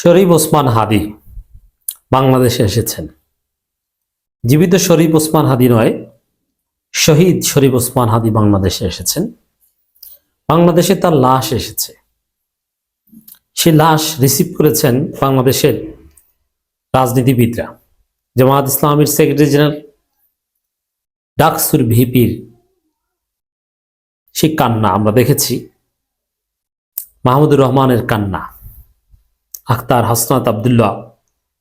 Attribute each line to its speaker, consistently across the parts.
Speaker 1: শরীফ ওসমান হাদি বাংলাদেশে এসেছেন। জীবিত শরীফ ওসমান হাদি নয়, শহীদ শরীফ ওসমান হাদি বাংলাদেশে এসেছেন। বাংলাদেশে তার লাশ এসেছে। সেই লাশ রিসিভ করেছেন বাংলাদেশের রাজনীতিবিদরা। জামায়াত ইসলামীর সেক্রেটারি জেনারেল, ডাকসুর ভিপির সেই কান্না আমরা দেখেছি, মাহমুদুর রহমানের কান্না, আখতার হাসনাত আবদুল্লাহ,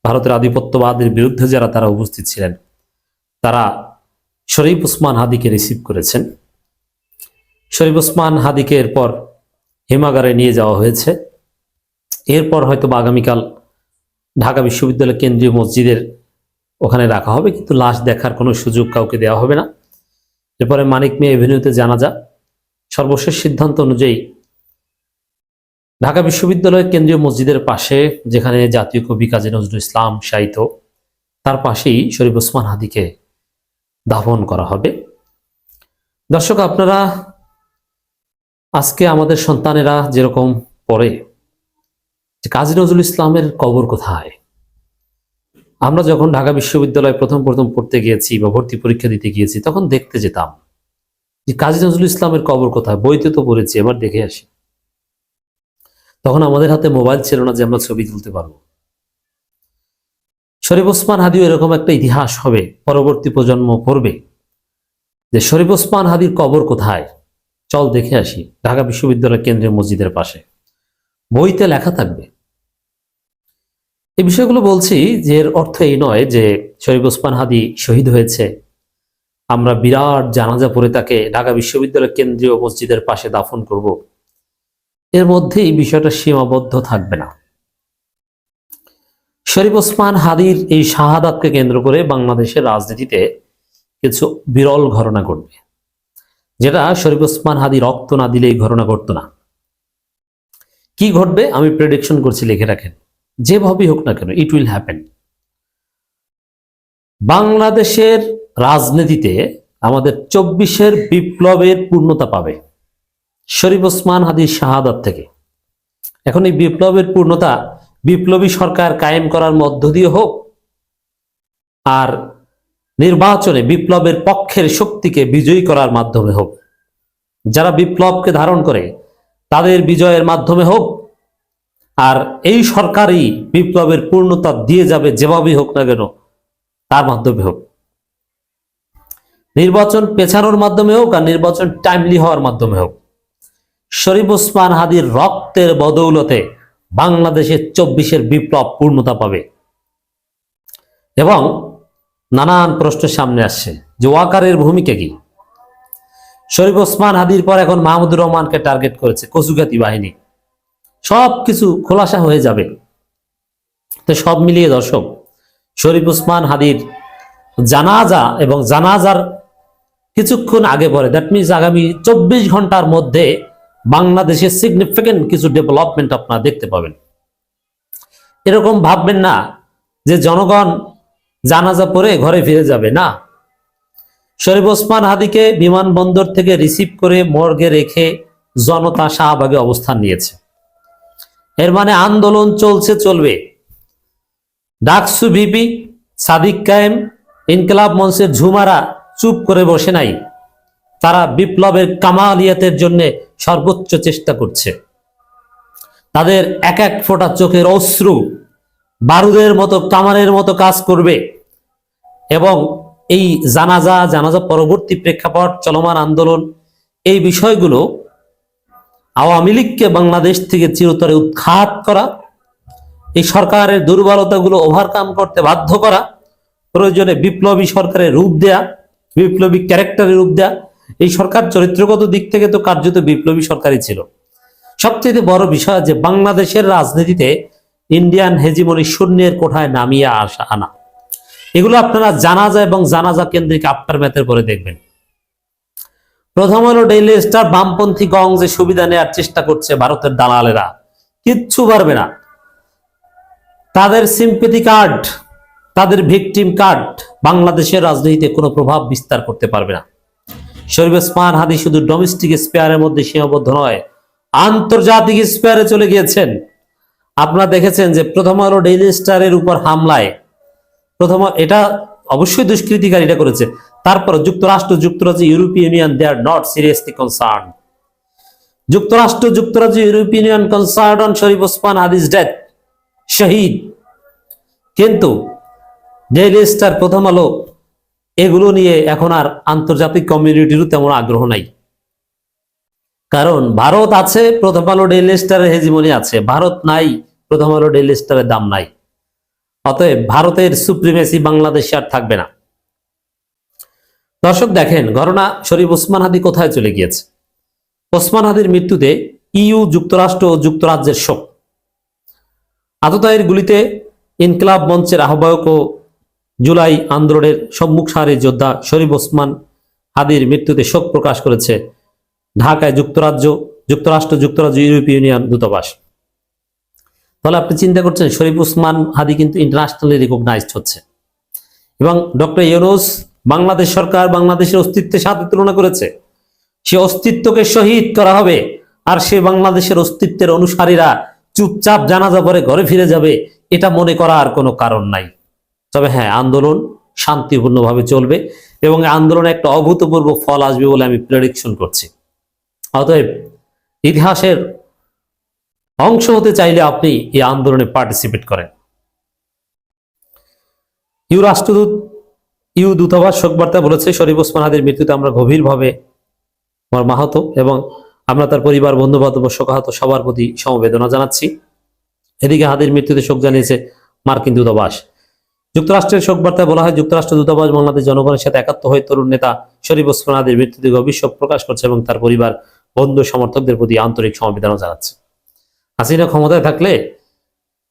Speaker 1: ভারতের আধিপত্যবাদের বিরুদ্ধে যারা তারা উপস্থিত ছিলেন, তারা শরীফ ওসমান হাদিকে রিসিভ করেছেন। শরীফ ওসমান হাদিকে এরপর হিমাগারে নিয়ে যাওয়া হয়েছে। এরপর হয়তো আগামীকাল ঢাকা বিশ্ববিদ্যালয় কেন্দ্রীয় মসজিদের ওখানে রাখা হবে, কিন্তু লাশ দেখার কোনো সুযোগ কাউকে দেওয়া হবে না। এরপরে মানিক মিয়া এভিনিউতে জানাজা। সর্বশেষ সিদ্ধান্ত অনুযায়ী ঢাকা বিশ্ববিদ্যালয় কেন্দ্রীয় মসজিদের পাশে, যেখানে জাতীয় কবি কাজী নজরুল ইসলাম শায়িত, তার পাশেই শরীফ ওসমান হাদিকে দাফন করা হবে। দর্শক, আপনারা আজকে আমাদের সন্তানেরা যেরকম পড়ে যে কাজী নজরুল ইসলামের কবর কোথায়, আমরা যখন ঢাকা বিশ্ববিদ্যালয়ে প্রথম পড়তে গিয়েছি বা ভর্তি পরীক্ষা দিতে গিয়েছি, তখন দেখতে যেতাম যে কাজী নজরুল ইসলামের কবর কোথায়। বইতে তো পড়েছি, এবার দেখে আসি। তখন আমাদের হাতে মোবাইল ছিল না যে আমরা ছবি তুলতে পারবো। শরীফ ওসমান হাদিও এরকম একটা ইতিহাস হবে, পরবর্তী প্রজন্ম পড়বে যে শরীফ ওসমান হাদির কবর কোথায়, চল দেখে আসি, ঢাকা বিশ্ববিদ্যালয় কেন্দ্রীয় মসজিদের পাশে। বইতে লেখা থাকবে। এই বিষয়গুলো বলছি যে এর অর্থ এই নয় যে শরীফ ওসমান হাদি শহীদ হয়েছে, আমরা বিরাট জানাজা পড়ে তাকে ঢাকা বিশ্ববিদ্যালয় কেন্দ্রীয় মসজিদের পাশে দাফন করব। এর মধ্যে এই বিষয়টা সীমাবদ্ধ থাকবে না। শরীফ ওসমান হাদির এই শাহাদাতকে কেন্দ্র করে বাংলাদেশের রাজনীতিতে কিছু বিরল ঘটনা ঘটবে, যেটা শরীফ ওসমান হাদি রক্ত না দিলে এই ঘটনা ঘটতো না। কি ঘটবে আমি প্রেডিকশন করছি, লিখে রাখেন। যেভাবেই হোক না কেন, ইট উইল হ্যাপেন। বাংলাদেশের রাজনীতিতে আমাদের 24-এর বিপ্লবের পূর্ণতা পাবে শরীফ ওসমান হাদির শাহাদাত থেকে। এখন এই বিপ্লবের পূর্ণতা বিপ্লবী সরকার কায়েম করার মধ্য দিয়ে হোক, আর নির্বাচনে বিপ্লবের পক্ষের শক্তিকে বিজয়ী করার মাধ্যমে হোক, যারা বিপ্লবকে ধারণ করে তাদের বিজয়ের মাধ্যমে হোক, আর এই সরকারই বিপ্লবের পূর্ণতা দিয়ে যাবে যেভাবেই হোক না কেন, তার মাধ্যমে হোক। নির্বাচন পেছানোর মাধ্যমে হোক আর নির্বাচন টাইমলি হওয়ার মাধ্যমে হোক, শরীফ ওসমান হাদির রক্তের বদৌলতে বাংলাদেশের 24-এর বিপ্লব পূর্ণতা পাবে। এবং নানান প্রশ্ন সামনে আসছে যে ওয়াকারের ভূমিকা কি। শরীফ ওসমান হাদির পর এখন মাহমুদুর রহমানকে টার্গেট করেছে কচুকাতি বাহিনী। সবকিছু খোলাসা হয়ে যাবে। তো সব মিলিয়ে দর্শক, শরীফ ওসমান হাদির জানাজা এবং জানাজার কিছুক্ষণ আগে পরে, দ্যাট মিনস আগামী 24 ঘন্টার মধ্যে বাংলাদেশে সিগনিফিকেন্ট কিছু ডেভেলপমেন্ট আপনারা দেখতে পাবেন। এরকম ভাববেন না যে জনগণ জানাজা পড়ে ঘরে ফিরে যাবে, না। শরীফ ওসমান হাদিকে বিমানবন্দর থেকে রিসিভ করে মর্গে রেখে জনতা শাহবাগে অবস্থান নিয়েছে। এর মানে আন্দোলন চলছে, চলবে। ডাকসু ভিপি, সাদিক কায়েম, ইনকিলাব মঞ্চের ঝুমারা চুপ করে বসে নাই। তারা বিপ্লবের কামালিয়াতের জন্য সর্বোচ্চ চেষ্টা করছে। তাদের এক এক ফোঁটা চোখের অশ্রু বারুদের মতো, কামানের মতো কাজ করবে। এবং এই জানাজা পরবর্তী প্রেক্ষাপট, চলমান আন্দোলন, এই বিষয়গুলো আওয়ামী লীগকে বাংলাদেশ থেকে চিরতরে উৎখাত করা, এই সরকারের দুর্বলতাগুলো ওভারকাম করতে বাধ্য করা, প্রয়োজনে বিপ্লবী সরকারের রূপ দেয়া, বিপ্লবী ক্যারেক্টারের রূপ দেয়া। এই সরকার চরিত্রগত দিক থেকে তো কার্যত বিপ্লবী সরকারই ছিল। সবচেয়ে বড় বিষয় যে বাংলাদেশের রাজনীতিতে ইন্ডিয়ান হেজিমনি শূন্যের কোঠায় নামিয়ে আনা। এগুলো আপনারা জানাজা এবং জানাজা কেন্দ্রিক আফটার ম্যাথের পরে দেখবেন। প্রথম হলো ডেইলি স্টার, বামপন্থী গং যে সুবিধা নেওয়ার চেষ্টা করছে ভারতের দালালেরা, কিচ্ছু পারবে না। তাদের সিম্পেথি কার্ড, তাদের ভিকটিম কার্ড বাংলাদেশের রাজনীতিতে কোনো প্রভাব বিস্তার করতে পারবে না। শরীফ ওসমান হাদি শুধু ডোমেস্টিক স্পেয়ারের মধ্যে সীমাবদ্ধ নয়, আন্তর্জাতিক স্পেয়ারে চলে গিয়েছেন। আপনারা দেখেছেন যে প্রথম আলো ডেইলি স্টারের উপর হামলায় এটা অবশ্যই দুষ্কৃতিকারীরা করেছে, তারপর যুক্তরাষ্ট্র, যুক্তরাজ্য, European Union they are not seriously concern. যুক্তরাষ্ট্র, যুক্তরাজ্য, European Union concern on Sharif Osman Hadi's death, শহীদ। কিন্তু ডেইলি স্টার, প্রথম আলো এগুলো নিয়ে এখন আর আন্তর্জাতিক কমিউনিটিরও তেমন আগ্রহ নাই। কারণ ভারত আছে, প্রথম আলো ডেইলি স্টারের হেজিমনি আছে। ভারত নাই, প্রথম আলো ডেইলি স্টারের দাম নাই। অতএব ভারতের সুপ্রিমেসি বাংলাদেশে আর থাকবে না। দর্শক দেখেন ঘটনা, শরীফ ওসমান হাদি কোথায় চলে গিয়েছে। ওসমান হাদির মৃত্যুতে ইইউ, যুক্তরাষ্ট্র ও যুক্তরাজ্যের শোক। আততায়ীর গুলিতে ইনকিলাব মঞ্চের আহ্বায়ক ও জুলাই আন্দোলনের সম্মুখ সারির যোদ্ধা শরীফ ওসমান হাদির মৃত্যুতে শোক প্রকাশ করেছে ঢাকায় যুক্তরাষ্ট্র, যুক্তরাজ্য, ইউরোপীয় ইউনিয়ন দূতাবাস। তাহলে আপনি চিন্তা করছেন, শরীফ ওসমান হাদি কিন্তু ইন্টারন্যাশনালি রিকগনাইজড হচ্ছে, এবং ডক্টর ইউনূস, বাংলাদেশ সরকার বাংলাদেশের অস্তিত্বের সাথে তুলনা করেছে। সে অস্তিত্বকে শহীদ করা হবে, আর সে বাংলাদেশের অস্তিত্বের অনুসারীরা চুপচাপ জানাজা পরে ঘরে ফিরে যাবে, এটা মনে করার কোনো কারণ নাই। তবে হ্যাঁ, আন্দোলন শান্তিপূর্ণভাবে চলবে এবং আন্দোলনে একটা অভূতপূর্ব ফল আসবে বলে আমি প্রেডিকশন করছি। অতএব ইতিহাসের অংশ হতে চাইলে আপনি এই আন্দোলনে পার্টিসিপেট করেন। ইউ দূতাবাস শোকবার্তা বলেছে, শরীফ ওসমান হাদির মৃত্যুতে আমরা গভীরভাবে মর্মাহত এবং আমরা তার পরিবার, বন্ধু বান্ধব, শোকাহত সবার প্রতি সমবেদনা জানাচ্ছি। এদিকে হাদির মৃত্যুতে শোক জানিয়েছে মার্কিন দূতাবাস। যুক্তরাষ্ট্রের শোকবার্তায় বলা হয়, যুক্তরাষ্ট্র দূতাবাস বাংলাদেশ জনগণের সাথে একাত্ম হয়ে তরুণ নেতা শরীফ ওসমান হাদির মৃত্যুতে গভীর শোক প্রকাশ করছে এবং তার পরিবার, বন্ধু, সমর্থকদের প্রতি আন্তরিক সমবেদনা জানাচ্ছে। হাসিনা ক্ষমতায় থাকলে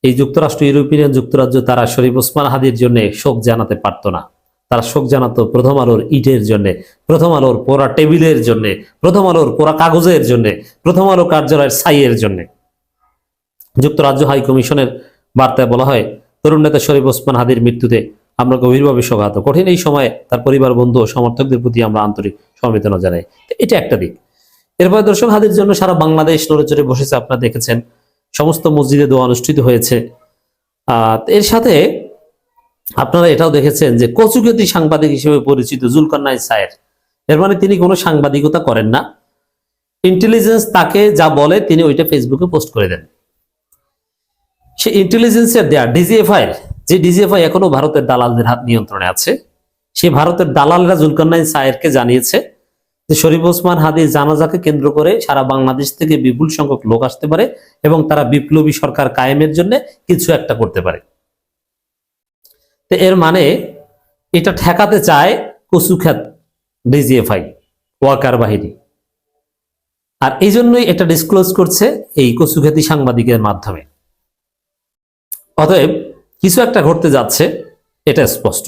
Speaker 1: এই যুক্তরাষ্ট্র, ইউরোপিয়ান যুক্তরাজ্য তারা শরীফ ওসমান হাদির জন্য শোক জানাতে পারতো না। তারা শোক জানাতো প্রথম আলোর ইটের জন্য, প্রথম আলোর পোড়া টেবিলের জন্য, প্রথম আলোর পোড়া কাগজের জন্য, প্রথম আলো কার্যালয়ের ছাইয়ের জন্য। যুক্তরাজ্য হাই কমিশনের বার্তায় বলা হয়, তরুণ নেতা শরীফ ওসমান হাদির মৃত্যুতে আমরা গভীরভাবে শোকাহত। কঠিন এই সময়ে তার পরিবার, বন্ধু ও সমর্থকদের প্রতি আমরা আন্তরিক সমবেদনা জানাই। এটা একটা দিক। এরপর দর্শক, হাদির জন্য সারা বাংলাদেশ নড়েচড়ে বসেছে। আপনারা দেখেছেন সমস্ত মসজিদে দোয়া অনুষ্ঠিত হয়েছে। এর সাথে আপনারা এটাও দেখেছেন যে কচুগতি সাংবাদিক হিসেবে পরিচিত জুলকারনাইন সায়ের, এর মানে তিনি কোনো সাংবাদিকতা করেন না। ইন্টেলিজেন্স তাকে যা বলে তিনি ওইটা ফেসবুকে পোস্ট করে দেন। সে ইন্টেলিজেন্সের দেয়া ডিজিএফআই, যে ডিজিএফআই এখনো ভারতের দালালদের হাত নিয়ন্ত্রণে আছে, সে ভারতের দালালরা জুলকারনাইন সায়েরকে জানিয়েছে যে শরীফ ওসমান হাদির জানাজাকে কেন্দ্র করে সারা বাংলাদেশ থেকে বিপুল সংখ্যক লোক আসতে পারে এবং তারা বিপ্লবী সরকার কায়েমের জন্য কিছু একটা করতে পারে। তো এর মানে এটা ঠেকাতে চায় কচুখ্যাত ডিজিএফআই, ওয়াকার বাহিনী, আর এই জন্যই এটা ডিসক্লোজ করছে এই কচুখ্যাতি সাংবাদিকের মাধ্যমে। অতএব কিছু একটা ঘটতে যাচ্ছে, এটা স্পষ্ট।